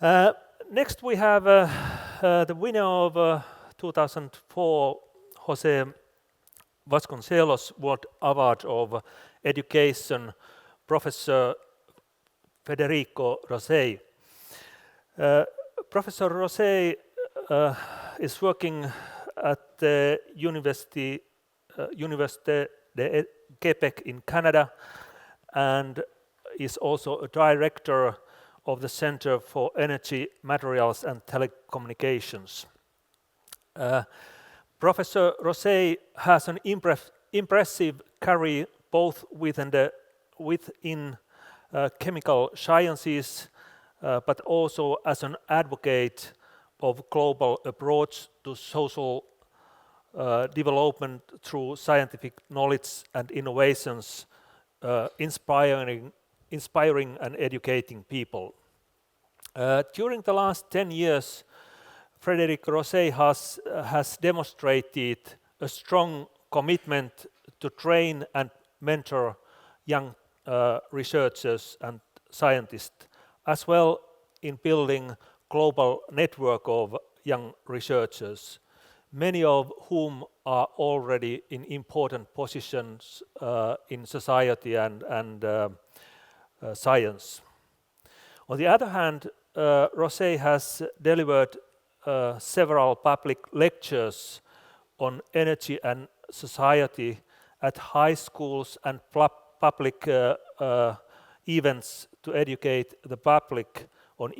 Uh, Next we have the winner of 2004 Jose Vasconcelos World Award of Education, Professor Federico Rosei. Professor Rosei is working at the Université de Quebec in Canada and is also a director of the Center for Energy, Materials and Telecommunications. Professor Rosei has an impressive career both within chemical sciences, but also as an advocate of global approach to social development through scientific knowledge and innovations, inspiring and educating people. During the last 10 years, Federico Rosei has demonstrated a strong commitment to train and mentor young researchers and scientists, as well in building global network of young researchers, many of whom are already in important positions in society and science. On the other hand, Rosei has delivered several public lectures on energy and society at high schools and public events to educate the public on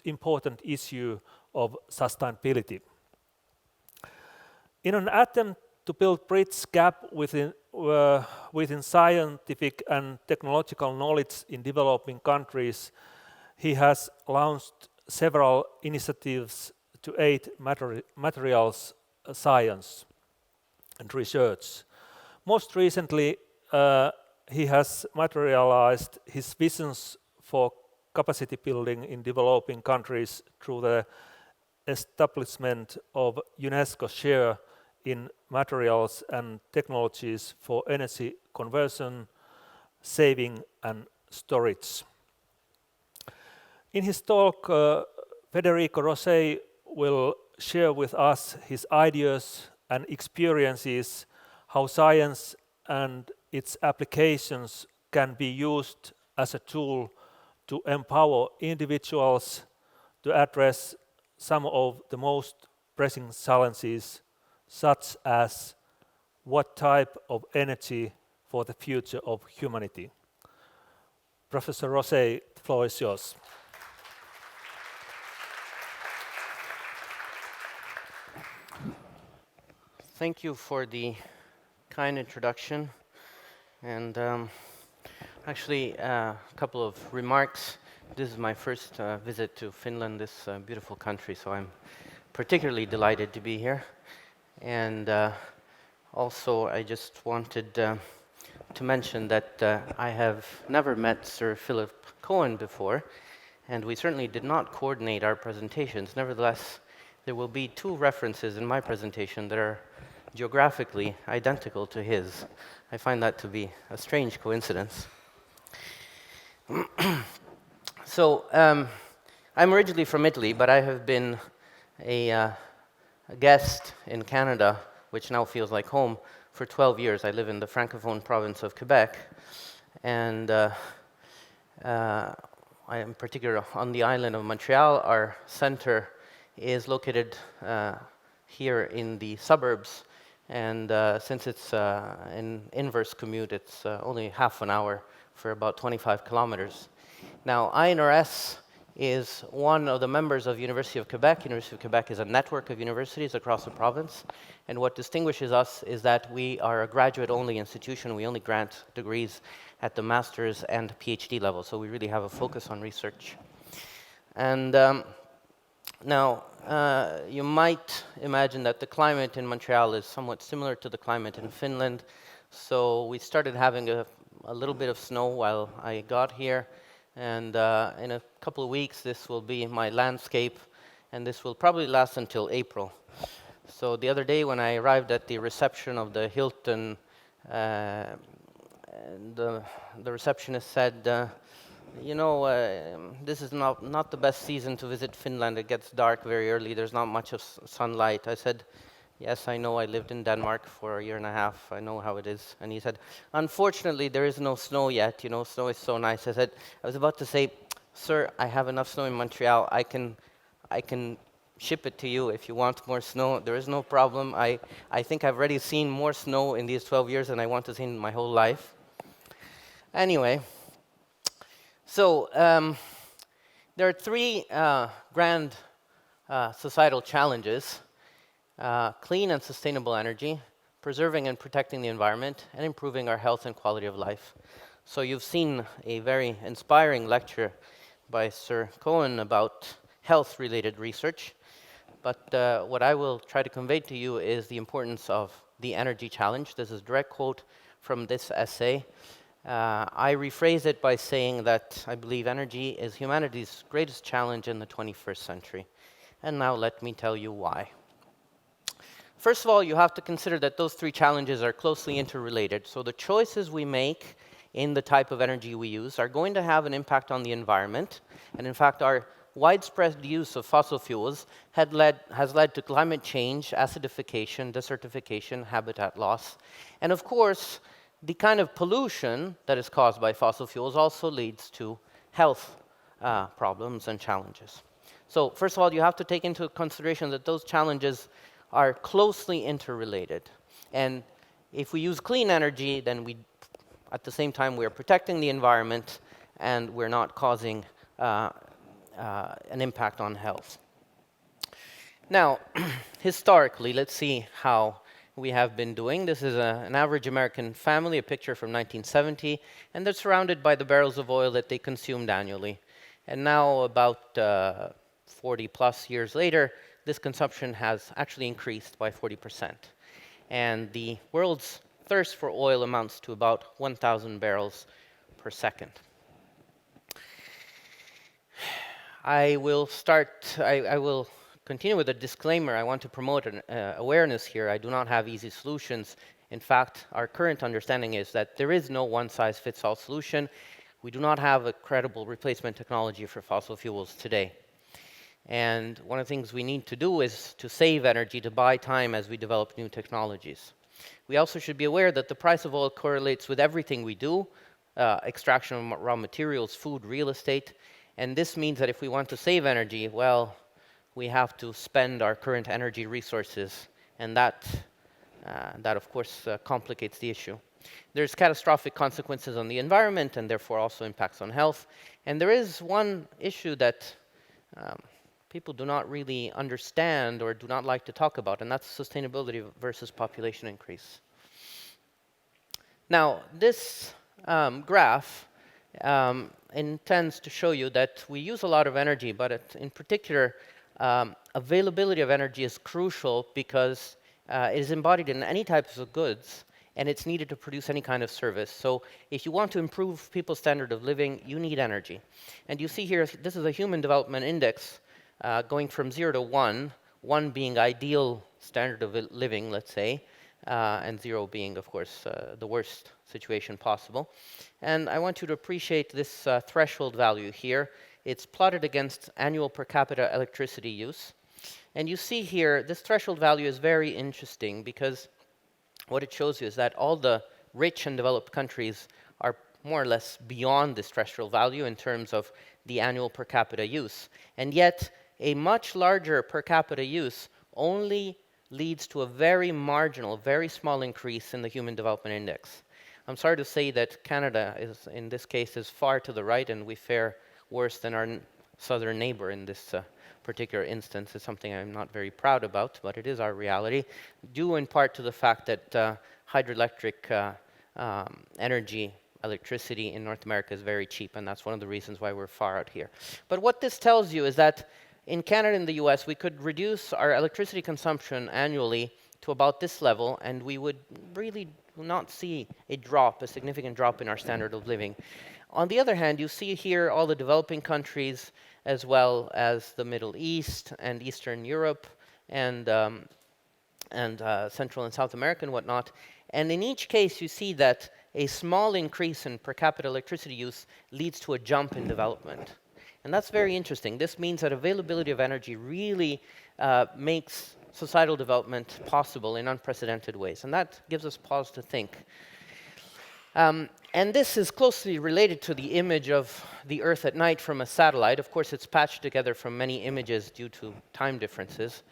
important issue of sustainability. In an attempt to build bridge gap within scientific and technological knowledge in developing countries, he has launched several initiatives to aid materials science and research. Most recently, he has materialized his visions for capacity building in developing countries through the establishment of UNESCO share in materials and technologies for energy conversion, saving and storage. In his talk, Federico Rosei will share with us his ideas and experiences how science and its applications can be used as a tool to empower individuals to address some of the most pressing challenges, such as what type of energy for the future of humanity. Professor Rosei, the floor is yours. Thank you for the kind introduction, and actually a couple of remarks. This is my first visit to Finland, this beautiful country, so I'm particularly delighted to be here. And also I just wanted to mention that I have never met Sir Philip Cohen before, and we certainly did not coordinate our presentations. Nevertheless, there will be two references in my presentation that are geographically identical to his. I find that to be a strange coincidence. So, I'm originally from Italy, but I have been a guest in Canada, which now feels like home, for 12 years. I live in the Francophone province of Quebec, and I am particular on the island of Montreal. Our center is located here in the suburbs, and since it's an inverse commute, it's only half an hour for about 25 kilometers. Now, INRS is one of the members of University of Quebec. University of Quebec is a network of universities across the province, and what distinguishes us is that we are a graduate-only institution. We only grant degrees at the master's and PhD level, so we really have a focus on research. And now, you might imagine that the climate in Montreal is somewhat similar to the climate in Finland, so we started having a little bit of snow while I got here, and in a couple of weeks this will be my landscape, and this will probably last until April. So the other day when I arrived at the reception of the Hilton, the receptionist said, This is not the best season to visit Finland. It gets dark very early. There's not much of sunlight. I said, yes, I know. I lived in Denmark for a year and a half. I know how it is. And he said, unfortunately, there is no snow yet. Snow is so nice. I was about to say, sir, I have enough snow in Montreal. I can ship it to you if you want more snow. There is no problem. I think I've already seen more snow in these 12 years than I want to see in my whole life. Anyway, so there are three grand societal challenges: clean and sustainable energy, preserving and protecting the environment, and improving our health and quality of life. So you've seen a very inspiring lecture by Sir Cohen about health-related research. But what I will try to convey to you is the importance of the energy challenge. This is a direct quote from this essay. I rephrase it by saying that I believe energy is humanity's greatest challenge in the 21st century. And now let me tell you why. First of all, you have to consider that those three challenges are closely interrelated. So the choices we make in the type of energy we use are going to have an impact on the environment. And in fact, our widespread use of fossil fuels has led to climate change, acidification, desertification, habitat loss. And of course, the kind of pollution that is caused by fossil fuels also leads to health problems and challenges. So first of all, you have to take into consideration that those challenges are closely interrelated. And if we use clean energy, then at the same time, we're protecting the environment and we're not causing an impact on health. Now, historically, let's see how we have been doing. This is an average American family, a picture from 1970, and they're surrounded by the barrels of oil that they consumed annually. And now, about 40 plus years later, this consumption has actually increased by 40%. And the world's thirst for oil amounts to about 1,000 barrels per second. I will continue with a disclaimer. I want to promote an awareness here. I do not have easy solutions. In fact, our current understanding is that there is no one-size-fits-all solution. We do not have a credible replacement technology for fossil fuels today. And one of the things we need to do is to save energy, to buy time as we develop new technologies. We also should be aware that the price of oil correlates with everything we do, extraction of raw materials, food, real estate. And this means that if we want to save energy, well, we have to spend our current energy resources, and that of course, complicates the issue. There's catastrophic consequences on the environment, and therefore also impacts on health. And there is one issue that people do not really understand or do not like to talk about, and that's sustainability versus population increase. Now, this graph intends to show you that we use a lot of energy, but in particular, availability of energy is crucial because it is embodied in any types of goods, and it's needed to produce any kind of service. So if you want to improve people's standard of living, you need energy. And you see here, this is a Human Development Index going from 0 to 1, 1 being ideal standard of living, let's say, and 0 being, of course, the worst situation possible. And I want you to appreciate this threshold value here. It's plotted against annual per capita electricity use. And you see here, this threshold value is very interesting because what it shows you is that all the rich and developed countries are more or less beyond this threshold value in terms of the annual per capita use. And yet, a much larger per capita use only leads to a very marginal, very small increase in the Human Development Index. I'm sorry to say that Canada, in this case, is far to the right, and we fare worse than our southern neighbor in this particular instance. It's something I'm not very proud about, but it is our reality, due in part to the fact that hydroelectric energy, electricity in North America is very cheap, and that's one of the reasons why we're far out here. But what this tells you is that in Canada and the US, we could reduce our electricity consumption annually to about this level, and we would really not see a significant drop in our standard of living. On the other hand, you see here all the developing countries, as well as the Middle East and Eastern Europe, and Central and South America and whatnot. And in each case, you see that a small increase in per capita electricity use leads to a jump in development. And that's very interesting. This means that availability of energy really makes societal development possible in unprecedented ways. And that gives us pause to think. And this is closely related to the image of the Earth at night from a satellite. Of course, it's patched together from many images due to time differences.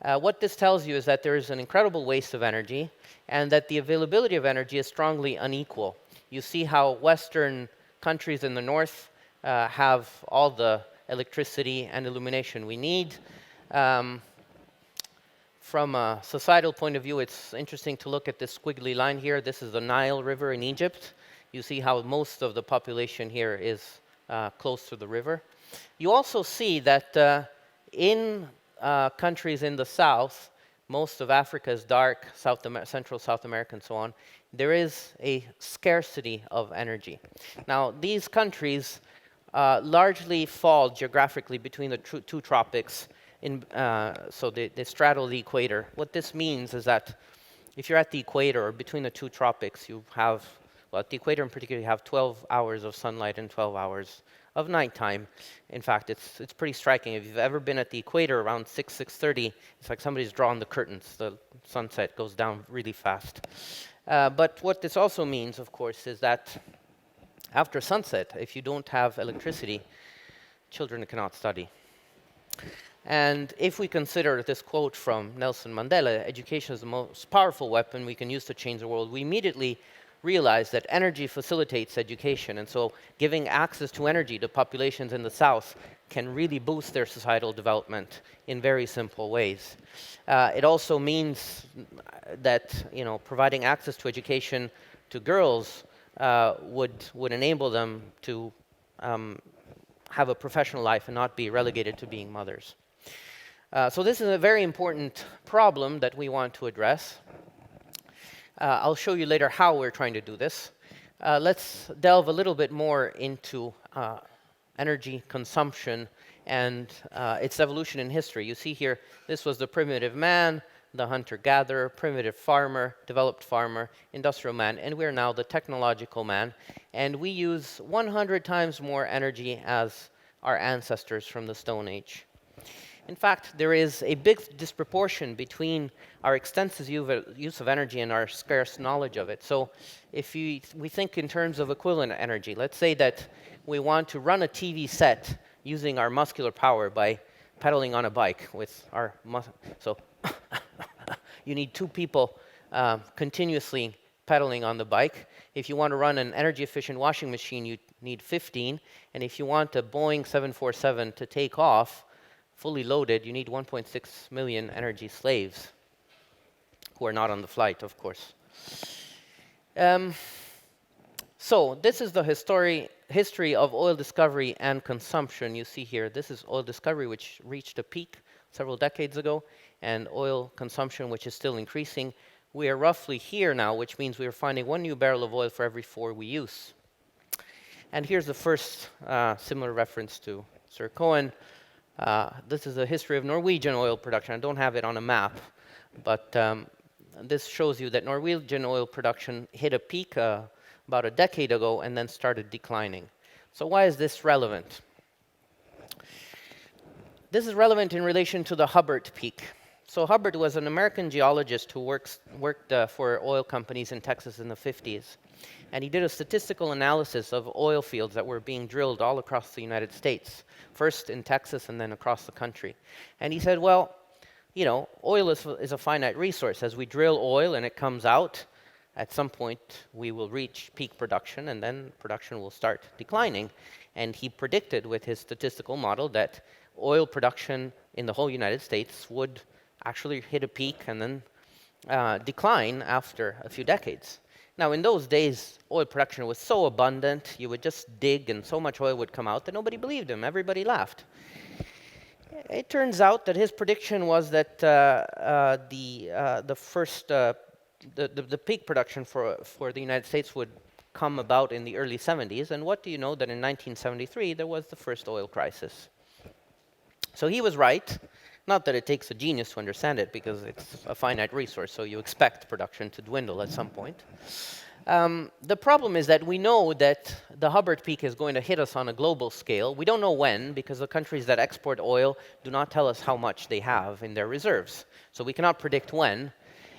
What this tells you is that there is an incredible waste of energy and that the availability of energy is strongly unequal. You see how Western countries in the north have all the electricity and illumination we need. From a societal point of view, it's interesting to look at this squiggly line here. This is the Nile River in Egypt. You see how most of the population here is close to the river. You also see that in countries in the south, most of Africa is dark, Central South America and so on, there is a scarcity of energy. Now, these countries largely fall geographically between the two tropics, so they straddle the equator. What this means is that if you're at the equator or between the two tropics, you have, well, at the equator in particular, you have 12 hours of sunlight and 12 hours of nighttime. In fact, it's pretty striking. If you've ever been at the equator around 6:30, it's like somebody's drawn the curtains. The sunset goes down really fast. But what this also means, of course, is that after sunset, if you don't have electricity, children cannot study. And if we consider this quote from Nelson Mandela, education is the most powerful weapon we can use to change the world, we immediately realize that energy facilitates education. And so giving access to energy to populations in the South can really boost their societal development in very simple ways. It also means that providing access to education to girls would enable them to have a professional life and not be relegated to being mothers. So this is a very important problem that we want to address. I'll show you later how we're trying to do this. Let's delve a little bit more into energy consumption and its evolution in history. You see here, this was the primitive man, the hunter-gatherer, primitive farmer, developed farmer, industrial man, and we're now the technological man. And we use 100 times more energy as our ancestors from the Stone Age. In fact, there is a big disproportion between our extensive use of energy and our scarce knowledge of it. So if we think in terms of equivalent energy, let's say that we want to run a TV set using our muscular power by pedaling on a bike with our muscle. So you need 2 people continuously pedaling on the bike. If you want to run an energy-efficient washing machine, you need 15. And if you want a Boeing 747 to take off, fully loaded, you need 1.6 million energy slaves who are not on the flight, of course. So this is the history of oil discovery and consumption. You see here, this is oil discovery, which reached a peak several decades ago, and oil consumption, which is still increasing. We are roughly here now, which means we are finding 1 new barrel of oil for every 4 we use. And here's the first similar reference to Sir Cohen. This is a history of Norwegian oil production. I don't have it on a map, but this shows you that Norwegian oil production hit a peak about a decade ago and then started declining. So why is this relevant? This is relevant in relation to the Hubbard peak. So Hubbard was an American geologist who worked for oil companies in Texas in the 50s. And he did a statistical analysis of oil fields that were being drilled all across the United States, first in Texas and then across the country. And he said, well, oil is a finite resource. As we drill oil and it comes out, at some point we will reach peak production and then production will start declining. And he predicted with his statistical model that oil production in the whole United States would actually hit a peak and then decline after a few decades. Now, in those days, oil production was so abundant, you would just dig and so much oil would come out that nobody believed him. Everybody laughed. It turns out that his prediction was that the peak production for the United States would come about in the early 70s. And what do you know? That in 1973, there was the first oil crisis. So he was right. Not that it takes a genius to understand it, because it's a finite resource, so you expect production to dwindle at some point. The problem is that we know that the Hubbard peak is going to hit us on a global scale. We don't know when, because the countries that export oil do not tell us how much they have in their reserves. So we cannot predict when.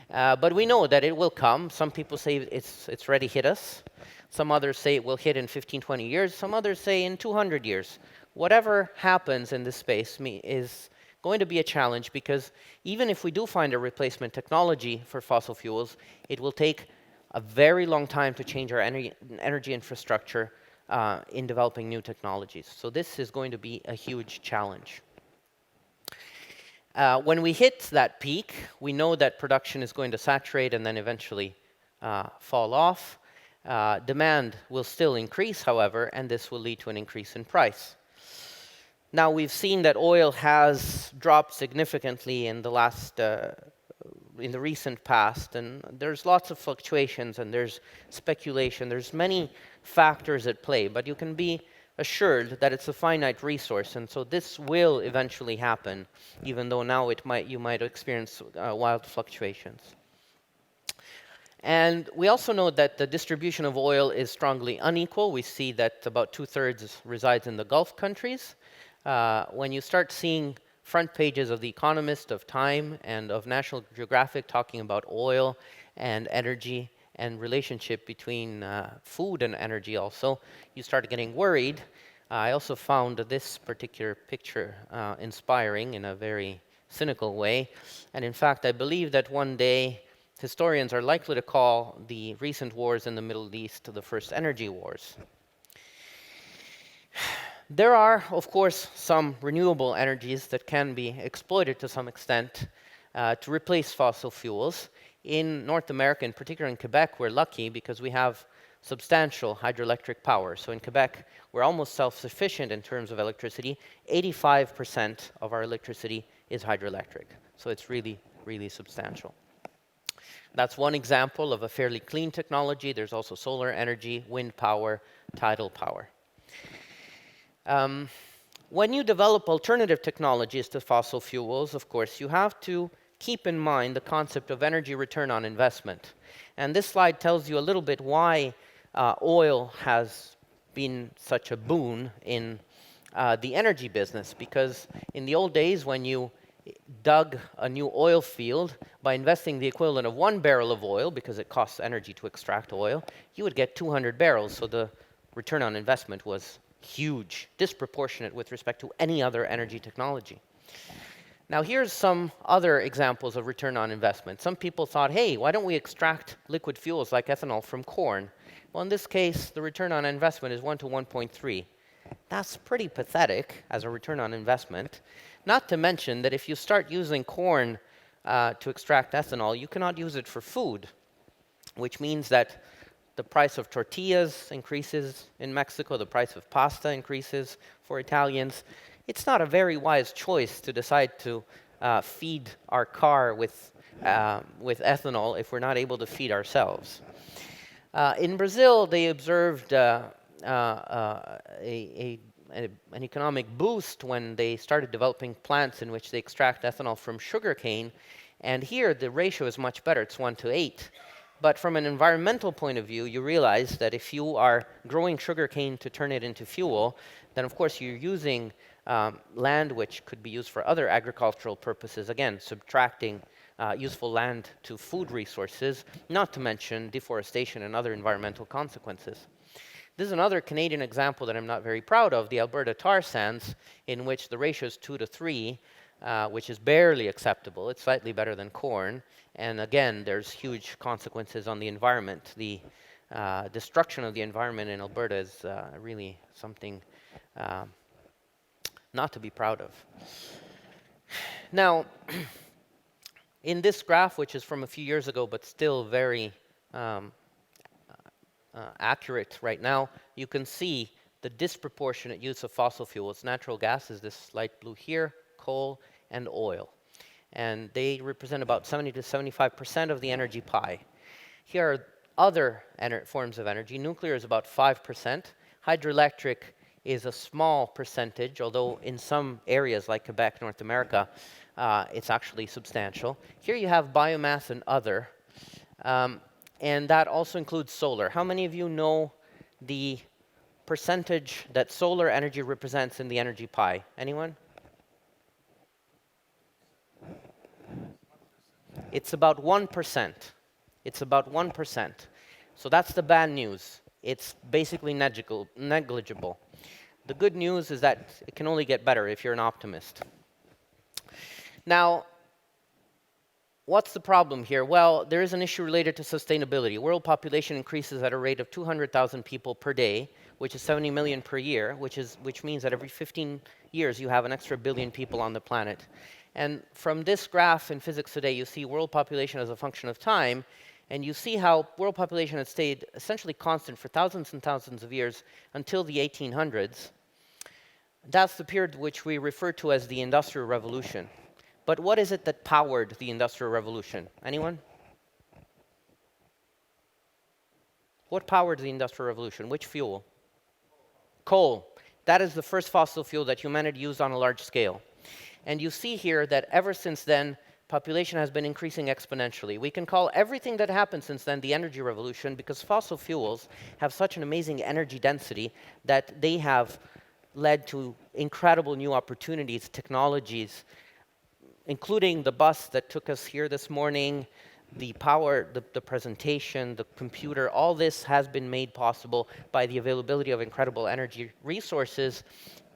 But we know that it will come. Some people say it's already hit us. Some others say it will hit in 15, 20 years. Some others say in 200 years. Whatever happens in this space is going to be a challenge, because even if we do find a replacement technology for fossil fuels, it will take a very long time to change our energy infrastructure in developing new technologies. So this is going to be a huge challenge. When we hit that peak, we know that production is going to saturate and then eventually fall off. Demand will still increase, however, and this will lead to an increase in price. Now, we've seen that oil has dropped significantly in the recent past, and there's lots of fluctuations, and there's speculation. There's many factors at play, but you can be assured that it's a finite resource, and so this will eventually happen, even though now you might experience wild fluctuations. And we also know that the distribution of oil is strongly unequal. We see that about 2/3 resides in the Gulf countries. When you start seeing front pages of The Economist, of Time, and of National Geographic talking about oil and energy and relationship between food and energy also, you start getting worried. I also found this particular picture inspiring in a very cynical way. And in fact, I believe that one day historians are likely to call the recent wars in the Middle East the first energy wars. There are, of course, some renewable energies that can be exploited to some extent to replace fossil fuels. In North America, in particular in Quebec, we're lucky because we have substantial hydroelectric power. So in Quebec, we're almost self-sufficient in terms of electricity. 85% of our electricity is hydroelectric. So it's really, really substantial. That's one example of a fairly clean technology. There's also solar energy, wind power, tidal power. When you develop alternative technologies to fossil fuels, of course, you have to keep in mind the concept of energy return on investment. And this slide tells you a little bit why oil has been such a boon in the energy business. Because in the old days, when you dug a new oil field, by investing the equivalent of 1 barrel of oil, because it costs energy to extract oil, you would get 200 barrels. So the return on investment was huge, disproportionate with respect to any other energy technology. Now here's some other examples of return on investment. Some people thought, hey, why don't we extract liquid fuels like ethanol from corn? Well, in this case, the return on investment is 1 to 1.3. That's pretty pathetic as a return on investment. Not to mention that if you start using corn to extract ethanol, you cannot use it for food, which means that the price of tortillas increases in Mexico, the price of pasta increases for Italians. It's not a very wise choice to decide to feed our car with ethanol if we're not able to feed ourselves. In Brazil, they observed an economic boost when they started developing plants in which they extract ethanol from sugarcane. And here, the ratio is much better. It's 1 to 8. But from an environmental point of view, you realize that if you are growing sugarcane to turn it into fuel, then of course you're using land which could be used for other agricultural purposes, again, subtracting useful land to food resources, not to mention deforestation and other environmental consequences. This is another Canadian example that I'm not very proud of, the Alberta tar sands, in which the ratio is 2 to 3, which is barely acceptable. It's slightly better than corn. And again, there's huge consequences on the environment. The destruction of the environment in Alberta is really something not to be proud of. Now, in this graph, which is from a few years ago, but still very accurate right now, you can see the disproportionate use of fossil fuels. Natural gas is this light blue here, coal, and oil. And they represent about 70 to 75% of the energy pie. Here are other forms of energy. Nuclear is about 5%. Hydroelectric is a small percentage, although in some areas like Quebec, North America, it's actually substantial. Here you have biomass and other. and that also includes solar. How many of you know the percentage that solar energy represents in the energy pie? Anyone? It's about 1%. It's about 1%. So that's the bad news. It's basically negligible. The good news is that it can only get better if you're an optimist. Now, what's the problem here? Well, there is an issue related to sustainability. World population increases at a rate of 200,000 people per day, which is 70 million per year, which means that every 15 years you have an extra billion people on the planet. And from this graph in physics today, you see world population as a function of time, and you see how world population has stayed essentially constant for thousands and thousands of years until the 1800s. That's the period which we refer to as the Industrial Revolution. But what is it that powered the Industrial Revolution? Anyone? What powered the Industrial Revolution? Which fuel? Coal. That is the first fossil fuel that humanity used on a large scale. And you see here that ever since then, population has been increasing exponentially. We can call everything that happened since then the energy revolution because fossil fuels have such an amazing energy density that they have led to incredible new opportunities, technologies, including the bus that took us here this morning, the power, the presentation, the computer. All this has been made possible by the availability of incredible energy resources.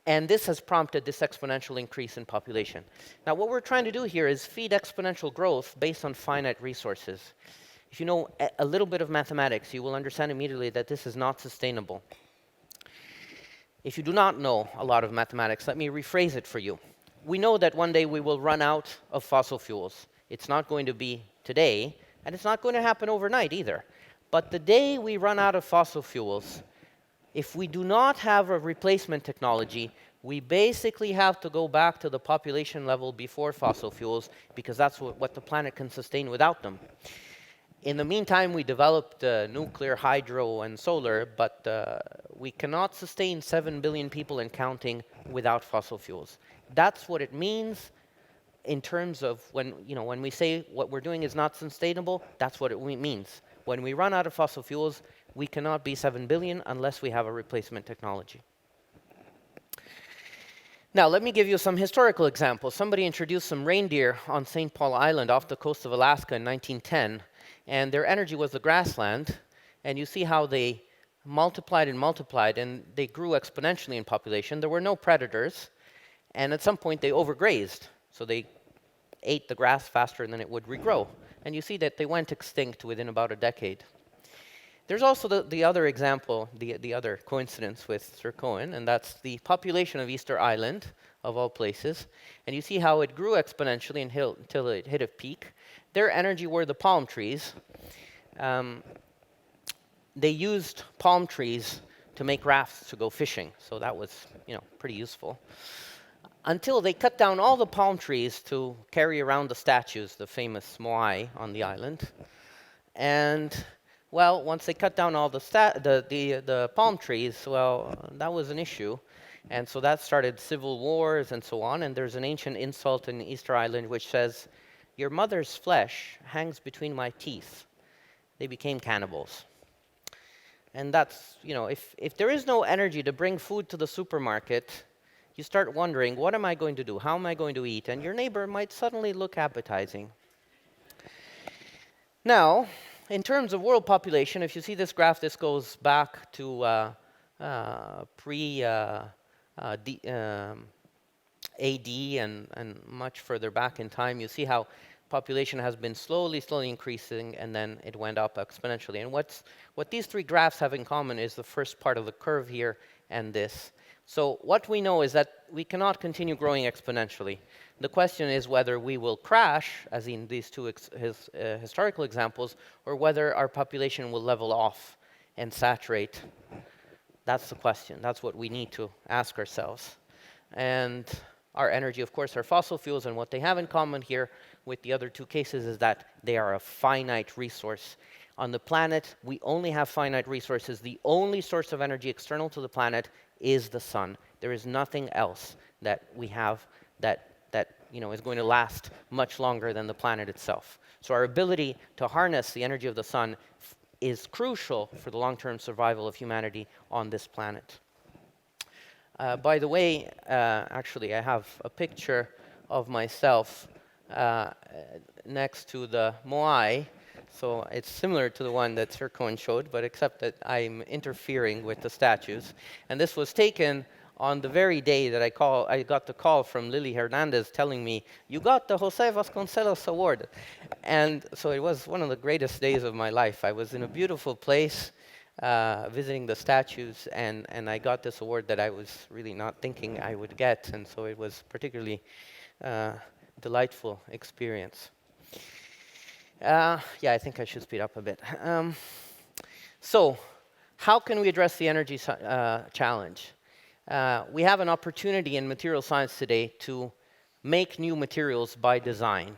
And this has prompted this exponential increase in population. Now, what we're trying to do here is feed exponential growth based on finite resources. If you know a little bit of mathematics, you will understand immediately that this is not sustainable. If you do not know a lot of mathematics, let me rephrase it for you. We know that one day we will run out of fossil fuels. It's not going to be today, and it's not going to happen overnight either. But the day we run out of fossil fuels, if we do not have a replacement technology, we basically have to go back to the population level before fossil fuels because that's what the planet can sustain without them. In the meantime, we developed nuclear, hydro, and solar, but we cannot sustain 7 billion people and counting without fossil fuels. That's what it means in terms of when we say what we're doing is not sustainable, that's what it means. When we run out of fossil fuels, we cannot be 7 billion unless we have a replacement technology. Now, let me give you some historical examples. Somebody introduced some reindeer on St. Paul Island off the coast of Alaska in 1910, and their energy was the grassland, and you see how they multiplied, and they grew exponentially in population. There were no predators, and at some point they overgrazed, so they ate the grass faster than it would regrow. And you see that they went extinct within about a decade. There's also the other example, the other coincidence with Sir Cohen, and that's the population of Easter Island, of all places. And you see how it grew exponentially until it hit a peak. Their energy were the palm trees. They used palm trees to make rafts to go fishing, so that was, pretty useful. Until they cut down all the palm trees to carry around the statues, the famous moai on the island. And, well, once they cut down all the palm trees, well, that was an issue. And so that started civil wars and so on. And there's an ancient insult in Easter Island which says, "Your mother's flesh hangs between my teeth." They became cannibals. And that's, if there is no energy to bring food to the supermarket, you start wondering, what am I going to do? How am I going to eat? And your neighbor might suddenly look appetizing. Now, in terms of world population, if you see this graph, this goes back to AD and much further back in time. You see how population has been slowly increasing, and then it went up exponentially. And what these three graphs have in common is the first part of the curve here and this. So what we know is that we cannot continue growing exponentially. The question is whether we will crash, as in these two historical examples, or whether our population will level off and saturate. That's the question. That's what we need to ask ourselves. And our energy, of course, are fossil fuels, and what they have in common here with the other two cases is that they are a finite resource. On the planet, we only have finite resources. The only source of energy external to the planet is the sun. There is nothing else that we have that that is going to last much longer than the planet itself. So our ability to harness the energy of the sun is crucial for the long-term survival of humanity on this planet. By the way, actually, I have a picture of myself next to the Moai. So it's similar to the one that Sir Cohen showed, but except that I'm interfering with the statues. And this was taken on the very day that I got the call from Lily Hernandez telling me, "You got the Jose Vasconcelos Award." And so it was one of the greatest days of my life. I was in a beautiful place visiting the statues, and I got this award that I was really not thinking I would get. And so it was particularly delightful experience. Yeah, I think I should speed up a bit. So, how can we address the energy challenge? We have an opportunity in material science today to make new materials by design.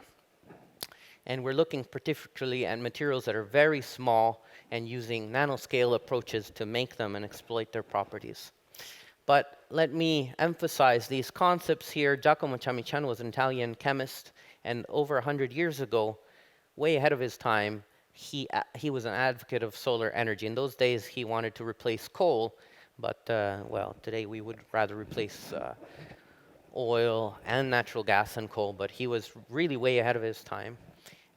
And we're looking particularly at materials that are very small and using nanoscale approaches to make them and exploit their properties. But let me emphasize these concepts here. Giacomo Ciamiciano was an Italian chemist, and over 100 years ago, way ahead of his time, he was an advocate of solar energy. In those days, he wanted to replace coal, but, well, today we would rather replace oil and natural gas and coal, but he was really way ahead of his time.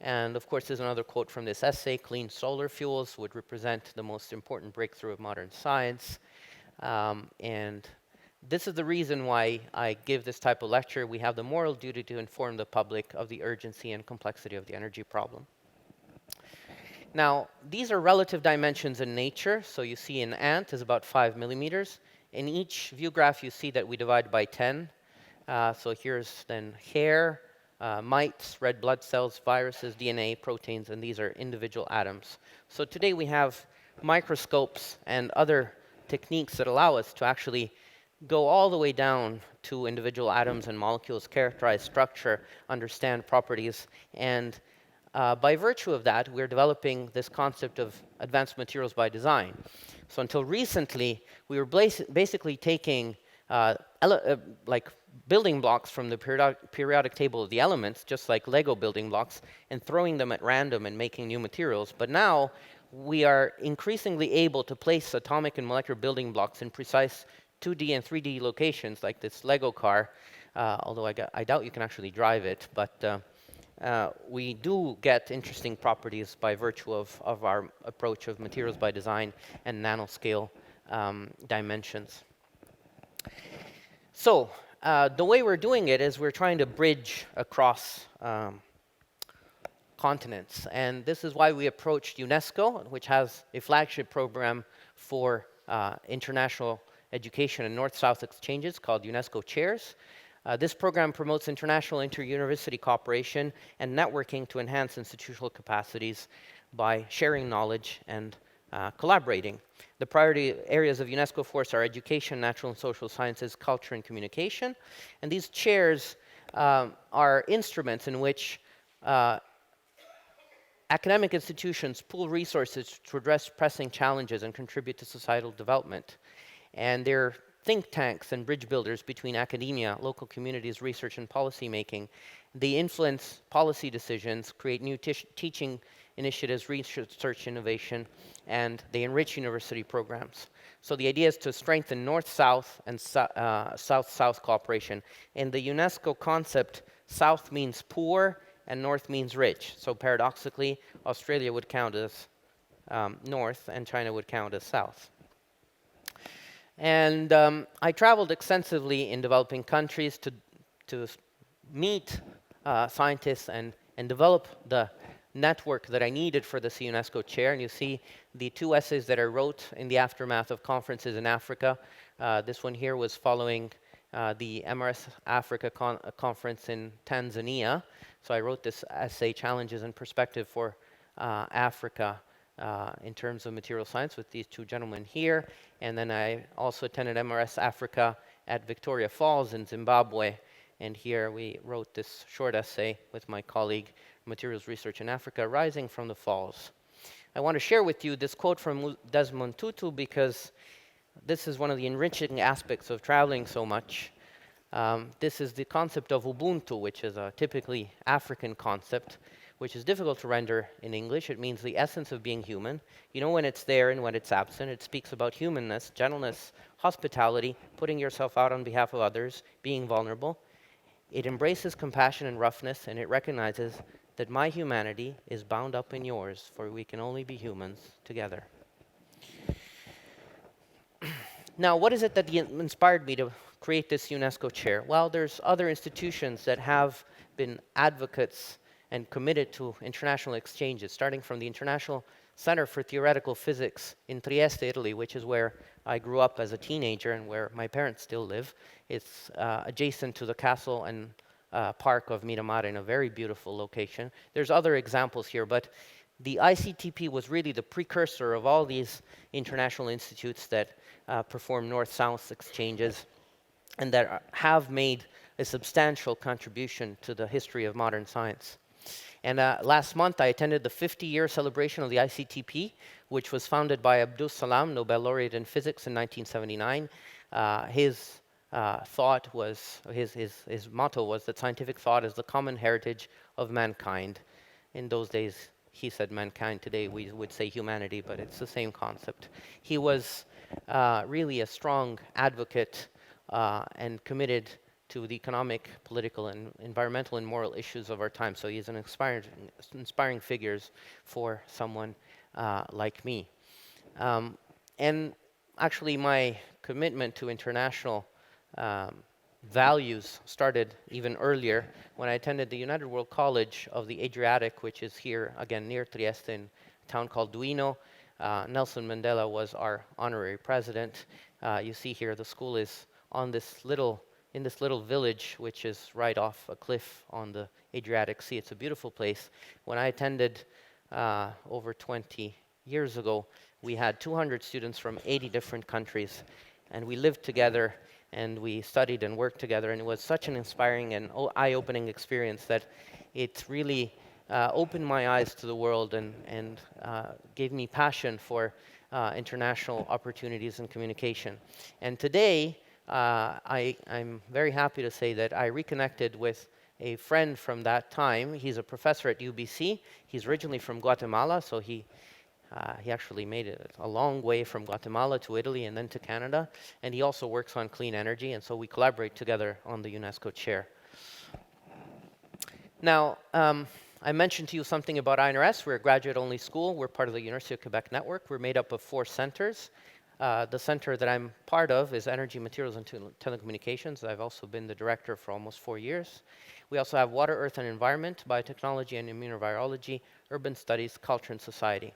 And, of course, there's another quote from this essay: "Clean solar fuels would represent the most important breakthrough of modern science." And this is the reason why I give this type of lecture. We have the moral duty to inform the public of the urgency and complexity of the energy problem. Now, these are relative dimensions in nature. So you see an ant is about 5 millimeters. In each view graph, you see that we divide by 10. So here's then hair, mites, red blood cells, viruses, DNA, proteins, and these are individual atoms. So today we have microscopes and other techniques that allow us to actually go all the way down to individual atoms and molecules, characterize structure, understand properties, and by virtue of that, we're developing this concept of advanced materials by design. So until recently, we were basically taking like building blocks from the periodic table of the elements, just like Lego building blocks, and throwing them at random and making new materials. But now, we are increasingly able to place atomic and molecular building blocks in precise 2D and 3D locations, like this Lego car, although I doubt you can actually drive it, but we do get interesting properties by virtue of our approach of materials by design and nanoscale dimensions. So, the way we're doing it is we're trying to bridge across continents. And this is why we approached UNESCO, which has a flagship program for international education and North-South exchanges called UNESCO Chairs. This program promotes international inter-university cooperation and networking to enhance institutional capacities by sharing knowledge and collaborating. The priority areas of UNESCO Force are education, natural and social sciences, culture, and communication. And these chairs are instruments in which academic institutions pool resources to address pressing challenges and contribute to societal development. And they're think tanks and bridge builders between academia, local communities, research, and policy making. They influence policy decisions, create new teaching initiatives, research innovation, and they enrich university programs. So the idea is to strengthen North-South and South-South cooperation. In the UNESCO concept, South means poor, and North means rich. So paradoxically, Australia would count as North, and China would count as South. And I traveled extensively in developing countries to meet scientists and develop the network that I needed for this UNESCO chair. And you see the 2 essays that I wrote in the aftermath of conferences in Africa. This one here was following the MRS Africa conference in Tanzania. So I wrote this essay, Challenges and Perspective for Africa in terms of material science, with these 2 gentlemen here. And then I also attended MRS Africa at Victoria Falls in Zimbabwe. And here we wrote this short essay with my colleague, Materials Research in Africa, Rising from the Falls. I want to share with you this quote from Desmond Tutu because this is one of the enriching aspects of traveling so much. This is the concept of Ubuntu, which is a typically African concept, which is difficult to render in English. It means the essence of being human. You know when it's there and when it's absent. It speaks about humanness, gentleness, hospitality, putting yourself out on behalf of others, being vulnerable. It embraces compassion and roughness, and it recognizes that my humanity is bound up in yours, for we can only be humans together. Now, what is it that inspired me to create this UNESCO chair? Well, there's other institutions that have been advocates and committed to international exchanges, starting from the International Center for Theoretical Physics in Trieste, Italy, which is where I grew up as a teenager and where my parents still live. It's adjacent to the castle and park of Miramar in a very beautiful location. There's other examples here, but the ICTP was really the precursor of all these international institutes that perform north-south exchanges and that have made a substantial contribution to the history of modern science. And last month, I attended the 50-year celebration of the ICTP, which was founded by Abdus Salam, Nobel laureate in physics in 1979. His thought was, his motto was that scientific thought is the common heritage of mankind. In those days, he said mankind. Today, we would say humanity, but it's the same concept. He was really a strong advocate and committed to the economic, political, and environmental and moral issues of our time. So he's an inspiring figures for someone like me. And actually, my commitment to international values started even earlier when I attended the United World College of the Adriatic, which is here, again, near Trieste, in a town called Duino. Nelson Mandela was our honorary president. You see here, the school is on this little village, which is right off a cliff on the Adriatic Sea. It's a beautiful place. When I attended over 20 years ago, we had 200 students from 80 different countries, and we lived together, and we studied and worked together, and it was such an inspiring and eye-opening experience that it really opened my eyes to the world and gave me passion for international opportunities and communication. And today, I'm very happy to say that I reconnected with a friend from that time. He's a professor at UBC. He's originally from Guatemala, so he actually made it a long way from Guatemala to Italy and then to Canada. And he also works on clean energy, and so we collaborate together on the UNESCO chair. Now, I mentioned to you something about INRS. We're a graduate-only school. We're part of the University of Quebec network. We're made up of 4 centers. The center that I'm part of is Energy, Materials, and Telecommunications. I've also been the director for almost 4 years. We also have Water, Earth, and Environment, Biotechnology and Immunovirology, Urban Studies, Culture, and Society.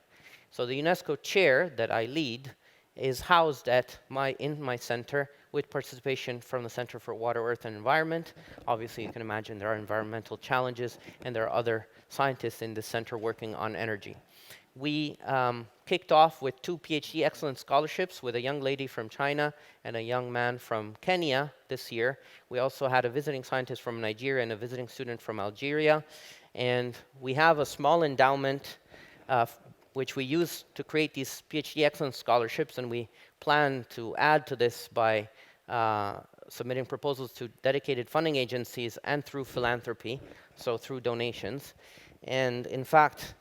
So the UNESCO chair that I lead is housed in my center with participation from the Center for Water, Earth, and Environment. Obviously, you can imagine there are environmental challenges, and there are other scientists in the center working on energy. We kicked off with 2 PhD excellence scholarships with a young lady from China and a young man from Kenya this year. We also had a visiting scientist from Nigeria and a visiting student from Algeria. And we have a small endowment which we use to create these PhD excellence scholarships, and we plan to add to this by submitting proposals to dedicated funding agencies and through philanthropy, so through donations. And in fact,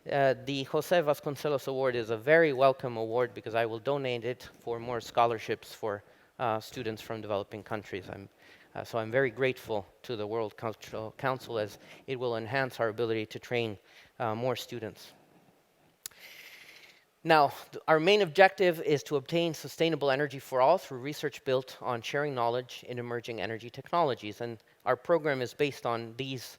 the Jose Vasconcelos Award is a very welcome award because I will donate it for more scholarships for students from developing countries. So I'm very grateful to the World Cultural Council as it will enhance our ability to train more students. Now, our main objective is to obtain sustainable energy for all through research built on sharing knowledge in emerging energy technologies. And our program is based on these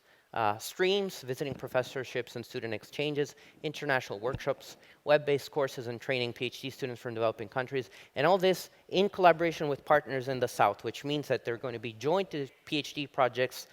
streams: visiting professorships and student exchanges, international workshops, web-based courses and training PhD students from developing countries, and all this in collaboration with partners in the South, which means that they're going to be joint PhD projects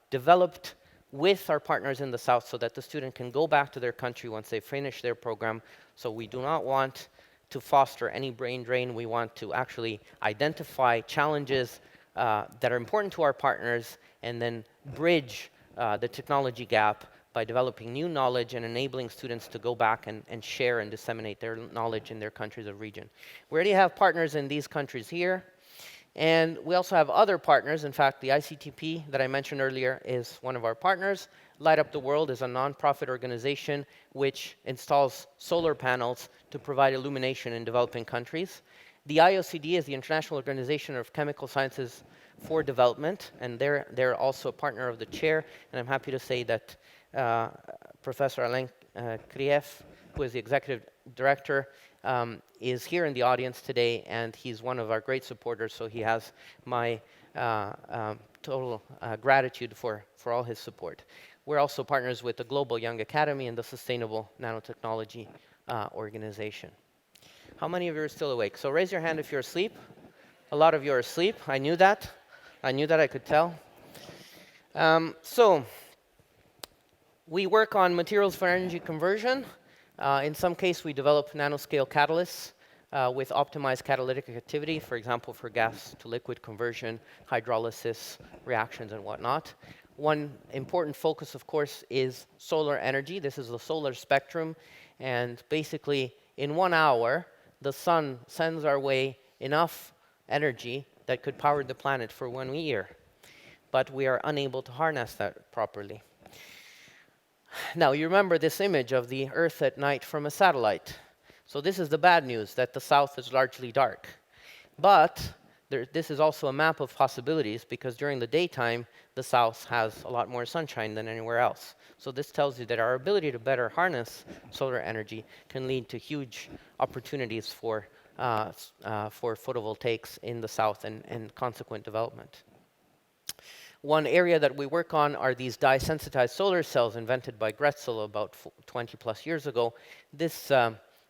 developed with our partners in the South so that the student can go back to their country once they finish their program. So we do not want to foster any brain drain. We want to actually identify challenges that are important to our partners and then bridge the technology gap by developing new knowledge and enabling students to go back and share and disseminate their knowledge in their countries of region. We already have partners in these countries here. And we also have other partners. In fact, the ICTP that I mentioned earlier is one of our partners. Light Up the World is a nonprofit organization which installs solar panels to provide illumination in developing countries. The IOCD is the International Organization of Chemical Sciences for Development, and they're also a partner of the chair. And I'm happy to say that Professor Alain Krief, who is the executive director, is here in the audience today, and he's one of our great supporters, so he has my total gratitude for all his support. We're also partners with the Global Young Academy and the Sustainable Nanotechnology Organization. How many of you are still awake? So raise your hand if you're asleep. A lot of you are asleep. I knew that. I could tell. So we work on materials for energy conversion. In some case, we develop nanoscale catalysts with optimized catalytic activity, for example, for gas to liquid conversion, hydrolysis, reactions, and whatnot. One important focus, of course, is solar energy. This is the solar spectrum, and basically, in 1 hour, the sun sends our way enough energy that could power the planet for 1 year, but we are unable to harness that properly. Now, you remember this image of the Earth at night from a satellite. So this is the bad news, that the south is largely dark. But this is also a map of possibilities, because during the daytime, the south has a lot more sunshine than anywhere else. So this tells you that our ability to better harness solar energy can lead to huge opportunities for photovoltaics in the south and consequent development. One area that we work on are these dye-sensitized solar cells invented by Gretzel about 20 plus years ago. This,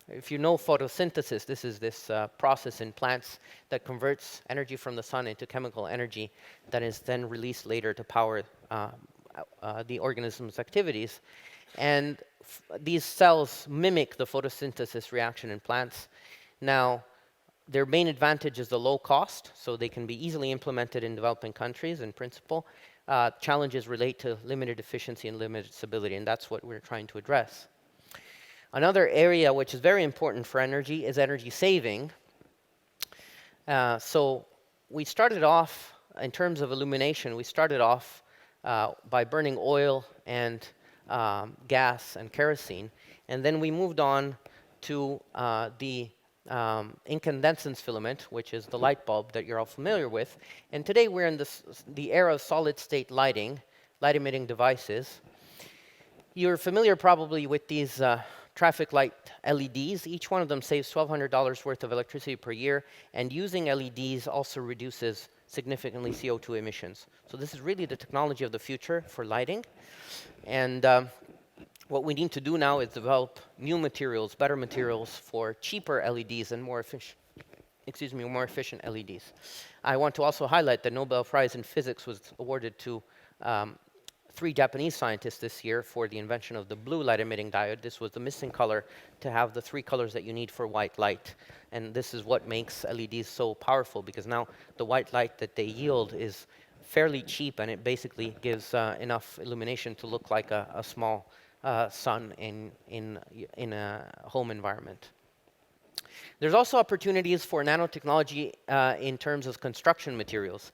if you know photosynthesis, this is this process in plants that converts energy from the sun into chemical energy that is then released later to power the organism's activities. And these cells mimic the photosynthesis reaction in plants. Now, their main advantage is the low cost, so they can be easily implemented in developing countries in principle. Challenges relate to limited efficiency and limited stability, and that's what we're trying to address. Another area which is very important for energy is energy saving. So we started off, in terms of illumination, we started off by burning oil and gas and kerosene, and then we moved on to the incandescence filament, which is the light bulb that you're all familiar with. And today we're in the era of solid-state lighting, light-emitting devices. You're familiar probably with these traffic light LEDs. Each one of them saves $1,200 worth of electricity per year, and using LEDs also reduces significantly CO2 emissions. So this is really the technology of the future for lighting. And what we need to do now is develop new materials, better materials for cheaper LEDs and more efficient LEDs. I want to also highlight the Nobel Prize in Physics was awarded to 3 Japanese scientists this year for the invention of the blue light-emitting diode. This was the missing color to have the 3 colors that you need for white light. And this is what makes LEDs so powerful, because now the white light that they yield is fairly cheap, and it basically gives enough illumination to look like a small sun in a home environment. There's also opportunities for nanotechnology in terms of construction materials.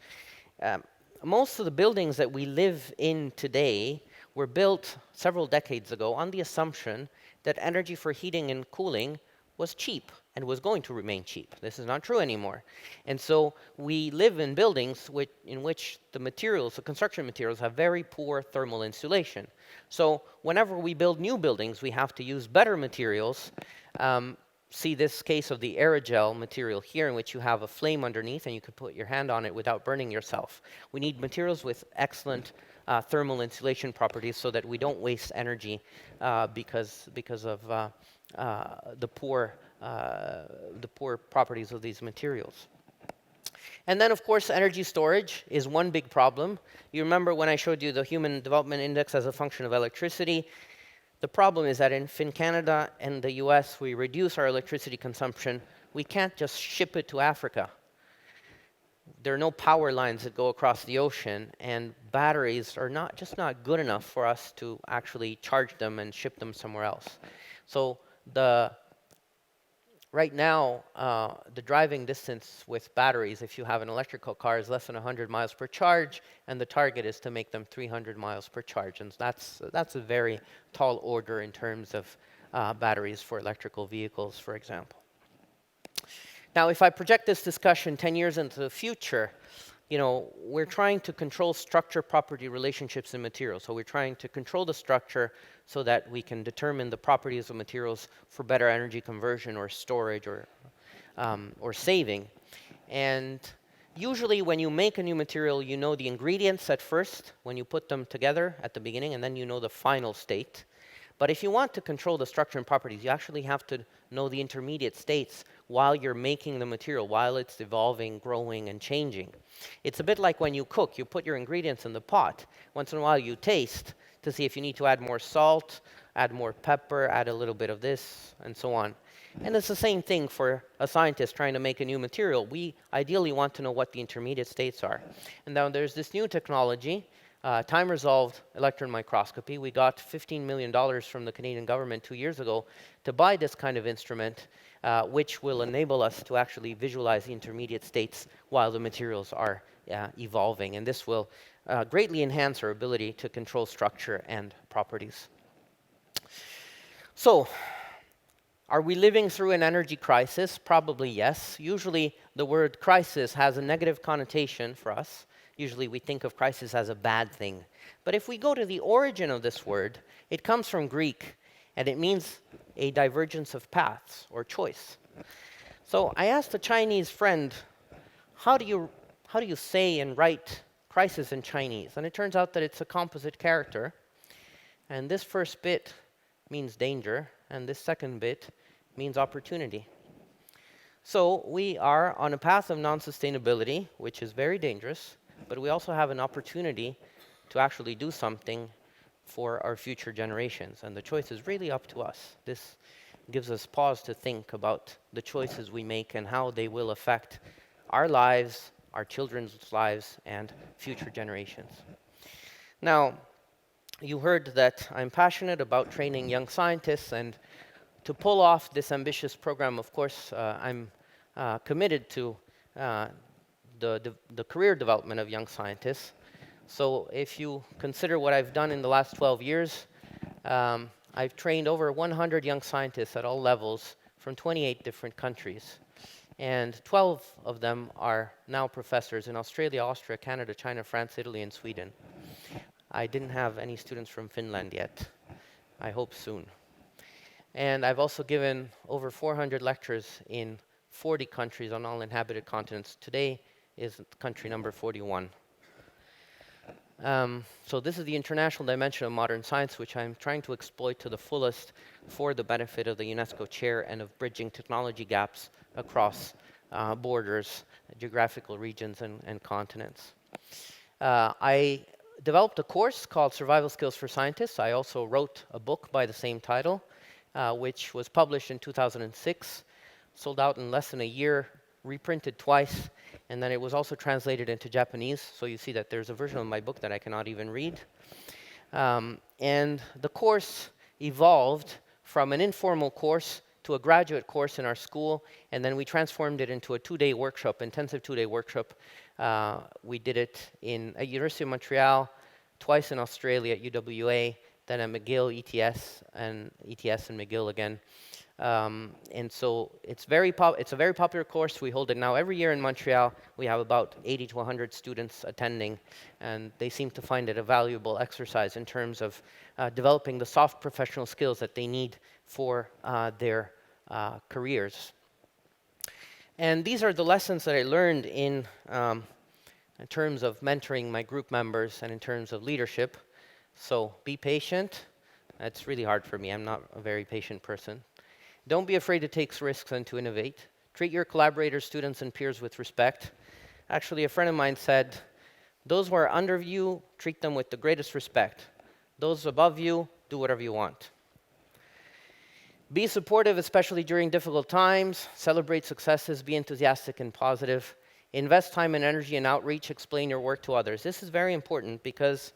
Most of the buildings that we live in today were built several decades ago on the assumption that energy for heating and cooling was cheap and was going to remain cheap. This is not true anymore. And so we live in buildings in which the materials, the construction materials, have very poor thermal insulation. So whenever we build new buildings, we have to use better materials. See this case of the aerogel material here, in which you have a flame underneath and you can put your hand on it without burning yourself. We need materials with excellent thermal insulation properties so that we don't waste energy because of the poor properties of these materials. And then, of course, energy storage is one big problem. You remember when I showed you the Human Development Index as a function of electricity? The problem is that in Canada and the US, we reduce our electricity consumption. We can't just ship it to Africa. There are no power lines that go across the ocean, and batteries are just not good enough for us to actually charge them and ship them somewhere else. So the Right now, the driving distance with batteries, if you have an electrical car, is less than 100 miles per charge, and the target is to make them 300 miles per charge. And that's a very tall order in terms of batteries for electrical vehicles, for example. Now, if I project this discussion 10 years into the future, we're trying to control structure-property relationships in materials. So we're trying to control the structure so that we can determine the properties of materials for better energy conversion or storage or saving. And usually when you make a new material, you know the ingredients at first, when you put them together at the beginning, and then you know the final state. But if you want to control the structure and properties, you actually have to know the intermediate states while you're making the material, while it's evolving, growing, and changing. It's a bit like when you cook. You put your ingredients in the pot. Once in a while, you taste to see if you need to add more salt, add more pepper, add a little bit of this, and so on. And it's the same thing for a scientist trying to make a new material. We ideally want to know what the intermediate states are. And now there's this new technology, time-resolved electron microscopy. We got $15 million from the Canadian government 2 years ago to buy this kind of instrument, which will enable us to actually visualize the intermediate states while the materials are evolving. And this will greatly enhance our ability to control structure and properties. So, are we living through an energy crisis? Probably yes. Usually the word crisis has a negative connotation for us. Usually we think of crisis as a bad thing. But if we go to the origin of this word, it comes from Greek, and it means a divergence of paths or choice. So I asked a Chinese friend, how do you say and write crisis in Chinese? And it turns out that it's a composite character. And this first bit means danger, and this second bit means opportunity. So we are on a path of non-sustainability, which is very dangerous, but we also have an opportunity to actually do something for our future generations. And the choice is really up to us. This gives us pause to think about the choices we make and how they will affect our lives, our children's lives, and future generations. Now, you heard that I'm passionate about training young scientists, and to pull off this ambitious program, of course, I'm committed to the career development of young scientists. So if you consider what I've done in the last 12 years, I've trained over 100 young scientists at all levels from 28 different countries. And 12 of them are now professors in Australia, Austria, Canada, China, France, Italy, and Sweden. I didn't have any students from Finland yet. I hope soon. And I've also given over 400 lectures in 40 countries on all inhabited continents. Today is country number 41. So this is the international dimension of modern science, which I'm trying to exploit to the fullest for the benefit of the UNESCO chair and of bridging technology gaps across borders, geographical regions, and continents. I developed a course called Survival Skills for Scientists. I also wrote a book by the same title, which was published in 2006, sold out in less than a year, reprinted twice, and then it was also translated into Japanese. So you see that there's a version of my book that I cannot even read. And the course evolved from an informal course to a graduate course in our school, and then we transformed it into a 2-day workshop, intensive 2-day workshop. We did it at University of Montreal, twice in Australia at UWA, then at McGill, ETS and McGill again. And so it's a very popular course. We hold it now every year in Montreal. We have about 80 to 100 students attending, and they seem to find it a valuable exercise in terms of developing the soft professional skills that they need for their careers. And these are the lessons that I learned in terms of mentoring my group members and in terms of leadership. So be patient. That's really hard for me. I'm not a very patient person. Don't be afraid to take risks and to innovate. Treat your collaborators, students, and peers with respect. Actually, a friend of mine said, those who are under you, treat them with the greatest respect. Those above you, do whatever you want. Be supportive, especially during difficult times. Celebrate successes. Be enthusiastic and positive. Invest time and energy in outreach. Explain your work to others. This is very important because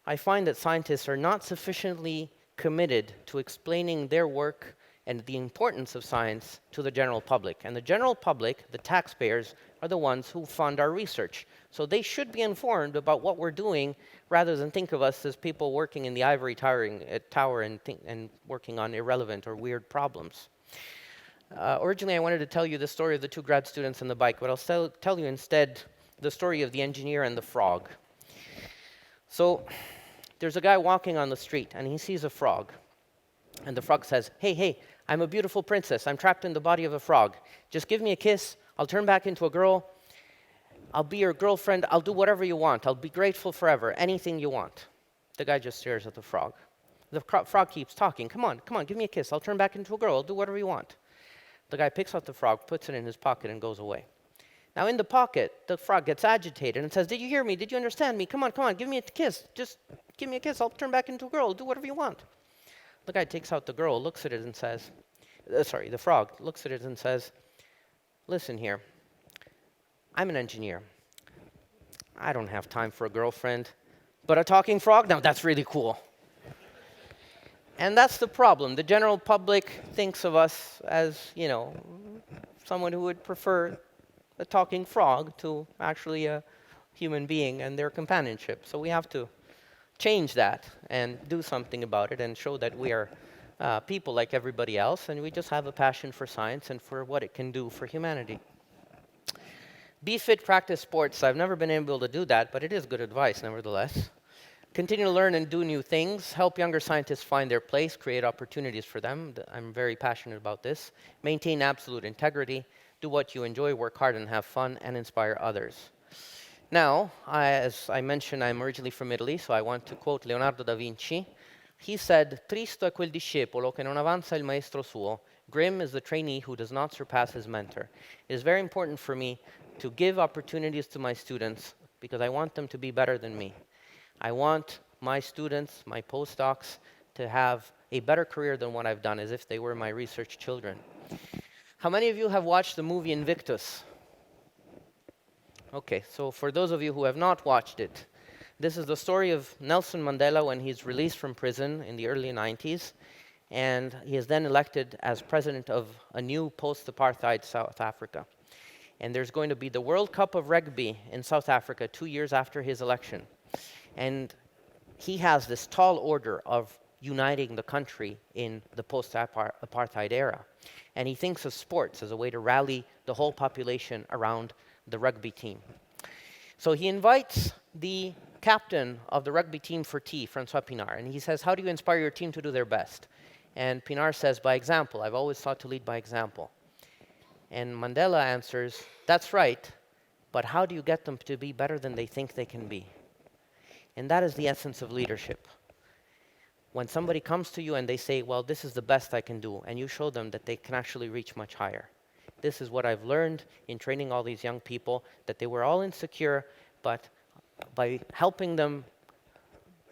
I find that scientists are not sufficiently committed to explaining their work and the importance of science to the general public. And the general public, the taxpayers, are the ones who fund our research. So they should be informed about what we're doing rather than think of us as people working in the ivory tower and working on irrelevant or weird problems. Originally, I wanted to tell you the story of the two grad students on the bike, but I'll tell you instead the story of the engineer and the frog. So there's a guy walking on the street, and he sees a frog. And the frog says, "Hey, hey, I'm a beautiful princess. I'm trapped in the body of a frog. Just give me a kiss. I'll turn back into a girl. I'll be your girlfriend. I'll do whatever you want. I'll be grateful forever. Anything you want." The guy just stares at the frog. The frog keeps talking. Come on, give me a kiss. I'll turn back into a girl. I'll do whatever you want." The guy picks up the frog, puts it in his pocket, and goes away. Now in the pocket, the frog gets agitated and says, "Did you hear me? Did you understand me? Come on, give me a kiss. Just give me a kiss. I'll turn back into a girl. I'll do whatever you want." The guy takes out the girl, looks at it and says, the frog looks at it and says, "Listen here, I'm an engineer. I don't have time for a girlfriend, but a talking frog? Now that's really cool." And that's the problem. The general public thinks of us as, someone who would prefer a talking frog to actually a human being and their companionship. So we have to change that and do something about it and show that we are people like everybody else, and we just have a passion for science and for what it can do for humanity. Be fit, practice sports. I've never been able to do that, but it is good advice nevertheless. Continue to learn and do new things. Help younger scientists find their place, create opportunities for them. I'm very passionate about this. Maintain absolute integrity. Do what you enjoy, work hard and have fun, and inspire others. Now, as I mentioned, I'm originally from Italy, so I want to quote Leonardo da Vinci. He said, "Tristo è quel discepolo che non avanza il maestro suo. Grim is the trainee who does not surpass his mentor." It is very important for me to give opportunities to my students because I want them to be better than me. I want my students, my postdocs, to have a better career than what I've done, as if they were my research children. How many of you have watched the movie Invictus? Okay, so for those of you who have not watched it, this is the story of Nelson Mandela when he's released from prison in the early 90s, and he is then elected as president of a new post-apartheid South Africa. And there's going to be the World Cup of Rugby in South Africa 2 years after his election. And he has this tall order of uniting the country in the post-apartheid era. And he thinks of sports as a way to rally the whole population around the rugby team. So he invites the captain of the rugby team for tea, Francois Pinard, and he says, "How do you inspire your team to do their best?" And Pinard says, "By example. I've always sought to lead by example." And Mandela answers, "That's right, but how do you get them to be better than they think they can be?" And that is the essence of leadership. When somebody comes to you and they say, "Well, this is the best I can do," and you show them that they can actually reach much higher. This is what I've learned in training all these young people, that they were all insecure, but by helping them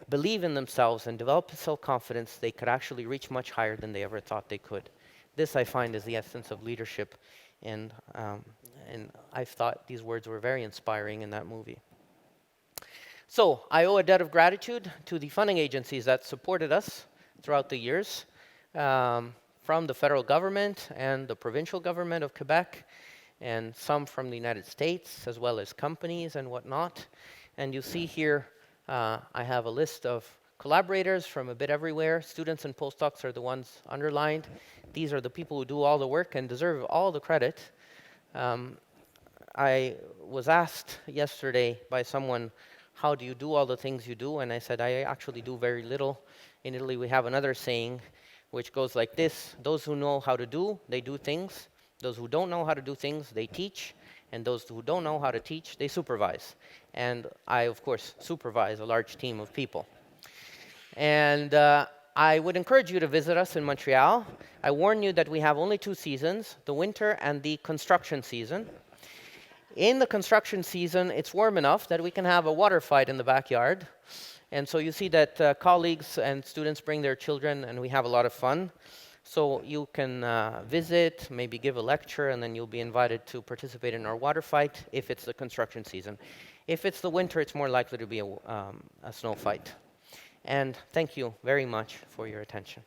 believe in themselves and develop self-confidence, they could actually reach much higher than they ever thought they could. This, I find, is the essence of leadership, and I thought these words were very inspiring in that movie. So I owe a debt of gratitude to the funding agencies that supported us throughout the years, from the federal government and the provincial government of Quebec, and some from the United States, as well as companies and whatnot. And you see here, I have a list of collaborators from a bit everywhere. Students and postdocs are the ones underlined. These are the people who do all the work and deserve all the credit. I was asked yesterday by someone, "How do you do all the things you do?" And I said, "I actually do very little." In Italy, we have another saying, which goes like this: "Those who know how to do, they do things. Those who don't know how to do things, they teach. And those who don't know how to teach, they supervise." And I, of course, supervise a large team of people. And I would encourage you to visit us in Montreal. I warn you that we have only 2 seasons, the winter and the construction season. In the construction season, it's warm enough that we can have a water fight in the backyard. And so you see that colleagues and students bring their children, and we have a lot of fun. So you can visit, maybe give a lecture, and then you'll be invited to participate in our water fight if it's the construction season. If it's the winter, it's more likely to be a snow fight. And thank you very much for your attention.